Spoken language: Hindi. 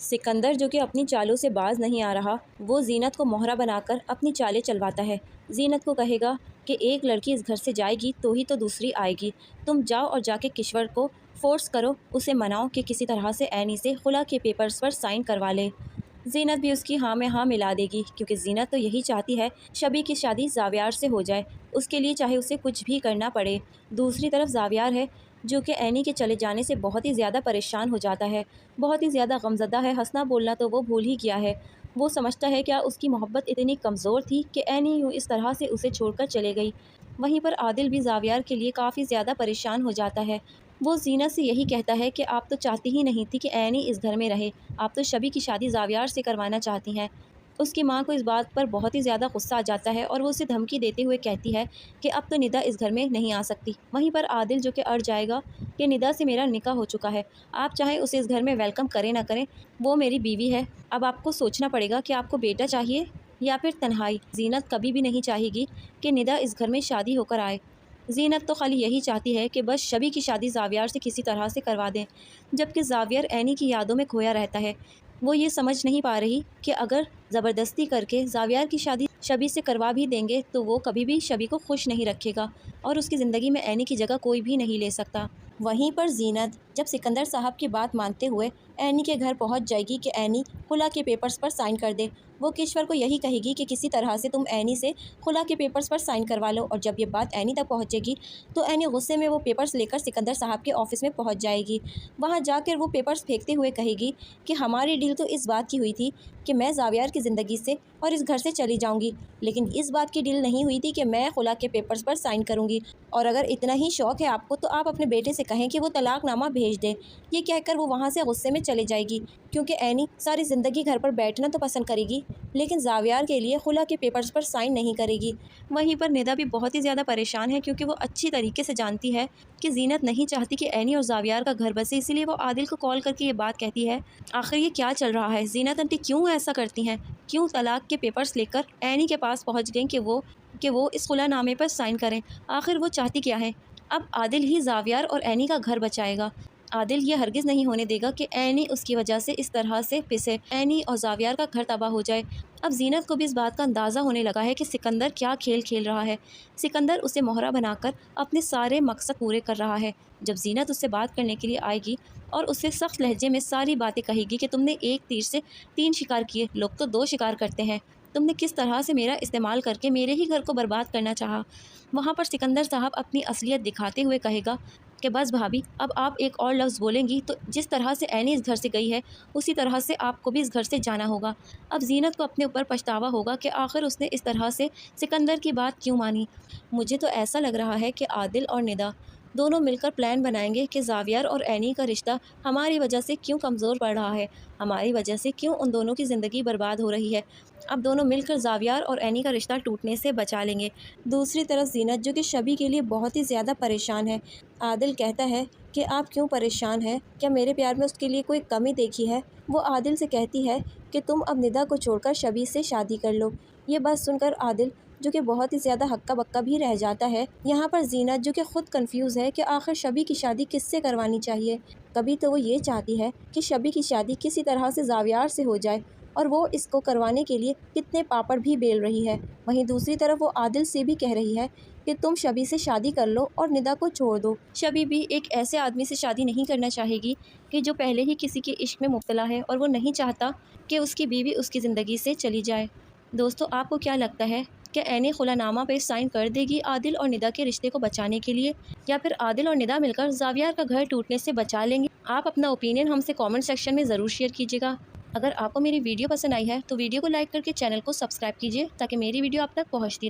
सिकंदर जो कि अपनी चालों से बाज नहीं आ रहा, वो जीनत को मोहरा बनाकर अपनी चालें चलवाता है। जीनत को कहेगा कि एक लड़की इस घर से जाएगी तो ही तो दूसरी आएगी। तुम जाओ और जाके किश्वर को फोर्स करो, उसे मनाओ कि किसी तरह से एनी से खुला के पेपर्स पर साइन करवा ले। जीनत भी उसकी हाँ में हाँ मिला देगी, क्योंकि जीनत तो यही चाहती है शबी की शादी जावियार से हो जाए, उसके लिए चाहे उसे कुछ भी करना पड़े। दूसरी तरफ जावियार है जो कि एनी के चले जाने से बहुत ही ज़्यादा परेशान हो जाता है, बहुत ही ज़्यादा गमज़दा है। हंसना बोलना तो वो भूल ही गया है। वो समझता है क्या उसकी मोहब्बत इतनी कमज़ोर थी कि एनी यूँ इस तरह से उसे छोड़कर चले गई। वहीं पर आदिल भी जावियार के लिए काफ़ी ज़्यादा परेशान हो जाता है। वो जीनत से यही कहता है कि आप तो चाहती ही नहीं थी कि एनी इस घर में रहे, आप तो शबी की शादी जावियार से करवाना चाहती हैं। उसकी माँ को इस बात पर बहुत ही ज़्यादा गुस्सा आ जाता है और वो उसे धमकी देते हुए कहती है कि अब तो निदा इस घर में नहीं आ सकती। वहीं पर आदिल जो कि अड़ जाएगा कि निदा से मेरा निकाह हो चुका है, आप चाहें उसे इस घर में वेलकम करें ना करें, वो मेरी बीवी है। अब आपको सोचना पड़ेगा कि आपको बेटा चाहिए या फिर तन्हाई। जीनत कभी भी नहीं चाहेगी कि निदा इस घर में शादी होकर आए। जीनत तो खाली यही चाहती है कि बस शबी की शादी जावियार से किसी तरह से करवा दें, जबकि जावियर एनी की यादों में खोया रहता है। वो ये समझ नहीं पा रही कि अगर ज़बरदस्ती करके जावियार की शादी शबी से करवा भी देंगे तो वो कभी भी शबी को खुश नहीं रखेगा और उसकी ज़िंदगी में एनी की जगह कोई भी नहीं ले सकता। वहीं पर जीनत जब सिकंदर साहब की बात मानते हुए एनी के घर पहुंच जाएगी कि एनी खुला के पेपर्स पर साइन कर दे। वो किश्वर को यही कहेगी कि किसी तरह से तुम एनी से खुला के पेपर्स पर साइन करवा लो, और जब ये बात एनी तक पहुंचेगी तो एनी गुस्से में वो पेपर्स लेकर सिकंदर साहब के ऑफिस में पहुंच जाएगी। वहां जाकर वो पेपर्स फेंकते हुए कहेगी कि हमारी डील तो इस बात की हुई थी कि मैं जावियार की ज़िंदगी से और इस घर से चली जाऊंगी, लेकिन इस बात की डील नहीं हुई थी कि मैं खुला के पेपर्स पर साइन करूंगी। और अगर इतना ही शौक़ है आपको तो आप अपने बेटे से कहें कि वो तलाकनामा भेज दे। ये कहकर वो वहाँ से गुस्से में चली जाएगी, क्योंकि एनी सारी ज़िंदगी घर पर बैठना तो पसंद करेगी लेकिन जावियार के लिए खुला के पेपर्स पर साइन नहीं करेगी। वहीं पर निदा भी बहुत ही ज़्यादा परेशान है, क्योंकि वो अच्छी तरीके से जानती है कि जीनत नहीं चाहती कि एनी और जावियार का घर बसे। इसीलिए वो आदिल को कॉल करके ये बात कहती है, आखिर ये क्या चल रहा है, जीनत आंटी क्यों ऐसा करती हैं, क्यों तलाक के पेपर्स लेकर एनी के पास पहुंच गई कि वो इस खुलानामे पर साइन करें, आखिर वो चाहती क्या है। अब आदिल ही जावियार और एनी का घर बचाएगा। आदिल ये हरगिज़ नहीं होने देगा कि एनी उसकी वजह से इस तरह से पिसे, एनी और जावियार का घर तबाह हो जाए। अब जीनत को भी इस बात का अंदाज़ा होने लगा है कि सिकंदर क्या खेल खेल रहा है। सिकंदर उसे मोहरा बनाकर अपने सारे मकसद पूरे कर रहा है। जब जीनत उससे बात करने के लिए आएगी और उससे सख्त लहजे में सारी बातें कहेगी कि तुमने एक तीर से 3 शिकार किए, लोग तो 2 शिकार करते हैं, तुमने किस तरह से मेरा इस्तेमाल करके मेरे ही घर को बर्बाद करना चाहा। वहाँ पर सिकंदर साहब अपनी असलियत दिखाते हुए कहेगा कि बस भाभी, अब आप एक और लफ्ज़ बोलेंगी तो जिस तरह से एनी इस घर से गई है उसी तरह से आपको भी इस घर से जाना होगा। अब जीनत को अपने ऊपर पछतावा होगा कि आखिर उसने इस तरह से सिकंदर की बात क्यों मानी। मुझे तो ऐसा लग रहा है कि आदिल और निदा दोनों मिलकर प्लान बनाएंगे कि जावियर और एनी का रिश्ता हमारी वजह से क्यों कमज़ोर पड़ रहा है, हमारी वजह से क्यों उन दोनों की ज़िंदगी बर्बाद हो रही है। अब दोनों मिलकर जावियर और एनी का रिश्ता टूटने से बचा लेंगे। दूसरी तरफ जीनत जो कि शबी के लिए बहुत ही ज़्यादा परेशान है। आदिल कहता है कि आप क्यों परेशान हैं, क्या मेरे प्यार में उसके लिए कोई कमी देखी है। वो आदिल से कहती है कि तुम अब निदा को छोड़कर शबी से शादी कर लो। ये बात सुनकर आदिल जो कि बहुत ही ज़्यादा हक्का बक्का भी रह जाता है। यहाँ पर जीनत जो कि ख़ुद कंफ्यूज है कि आखिर शबी की शादी किससे करवानी चाहिए। कभी तो वो ये चाहती है कि शबी की शादी किसी तरह से जावियार से हो जाए और वो इसको करवाने के लिए कितने पापड़ भी बेल रही है। वहीं दूसरी तरफ वो आदिल से भी कह रही है कि तुम शबी से शादी कर लो और निदा को छोड़ दो। शबी भी एक ऐसे आदमी से शादी नहीं करना चाहेगी कि जो पहले ही किसी के इश्क में मुब्तला है और वो नहीं चाहता कि उसकी बीवी उसकी ज़िंदगी से चली जाए। दोस्तों, आपको क्या लगता है कि एनी खुलानामा पे साइन कर देगी आदिल और निदा के रिश्ते को बचाने के लिए, या फिर आदिल और निदा मिलकर जावियार का घर टूटने से बचा लेंगे? आप अपना ओपिनियन हमसे कमेंट सेक्शन में ज़रूर शेयर कीजिएगा। अगर आपको मेरी वीडियो पसंद आई है तो वीडियो को लाइक करके चैनल को सब्सक्राइब कीजिए ताकि मेरी वीडियो आप तक पहुँचती